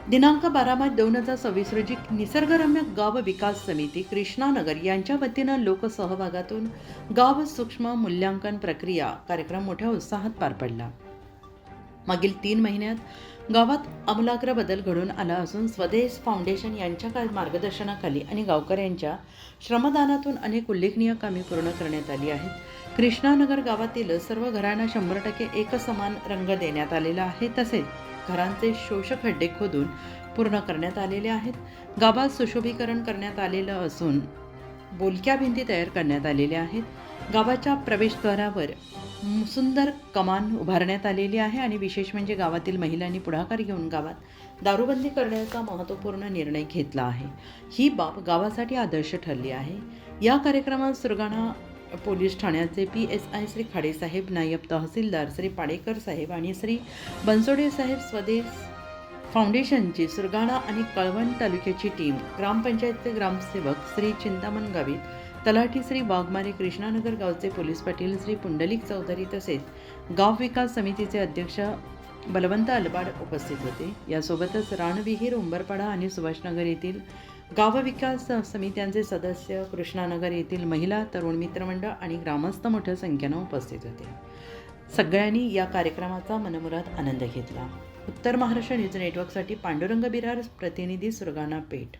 दिनांक 12 मार्च 2026 रोजी निसर्गरम्य गाव विकास समिती कृष्णानगर यांच्या वतीनं लोकसहभागातून गाव सूक्ष्म मूल्यांकन प्रक्रिया कार्यक्रम मोठ्या उत्साहात पार पडला. मागील 3 महिन्यात गावात आमूलाग्र बदल घडून आला असून स्वदेश फाउंडेशन यांच्या मार्गदर्शनाखाली आणि गावकऱ्यांच्या श्रमदानातून अनेक उल्लेखनीय कामे पूर्ण करण्यात आली आहेत. कृष्णानगर गावातील सर्व घरांना 100% एकसमान रंग देण्यात आलेला आहे. तसेच घरांचे शोषक खड्डे खोदून पूर्ण करण्यात आलेले आहेत. गावात सुशोभीकरण करण्यात आलेलं असून बोलक्या भिंती तयार करण्यात आलेल्या आहेत. गावाच्या प्रवेशद्वारावर सुंदर कमान उभारण्यात आलेली आहे आणि विशेष म्हणजे गावातील महिलांनी पुढाकार घेऊन गावात दारूबंदी करण्याचा महत्त्वपूर्ण निर्णय घेतला आहे. ही बाब गावासाठी आदर्श ठरली आहे. या कार्यक्रमात सुरगाणा पोलीस ठाण्याचे PSI श्री खाडेसाहेब, नायब तहसीलदार श्री पाडेकर साहेब आणि श्री बनसोडे साहेब, स्वदेश फाउंडेशनची सुरगाणा आणि कळवण तालुक्याची टीम, ग्रामपंचायतचे ग्रामसेवक श्री चिंतामण गावित, तलाठी श्री वाघमारे, कृष्णानगर गावचे पोलीस पाटील श्री पुंडलिक चौधरी तसेच गाव विकास समितीचे अध्यक्ष बलवंत अलबाड उपस्थित होते. यासोबतच राणविहीर, उंबरपाडा आणि सुभाषनगर येथील गाव विकास समित्यांचे सदस्य, कृष्णानगर येथील महिला, तरुण मित्रमंडळ आणि ग्रामस्थ मोठ्या संख्येनं उपस्थित होते. सगळ्यांनी या कार्यक्रमाचा मनमुराद आनंद घेतला. उत्तर महाराष्ट्र न्यूज नेटवर्कसाठी पांडुरंग बिरार, प्रतिनिधी सुरगाणा पेठ.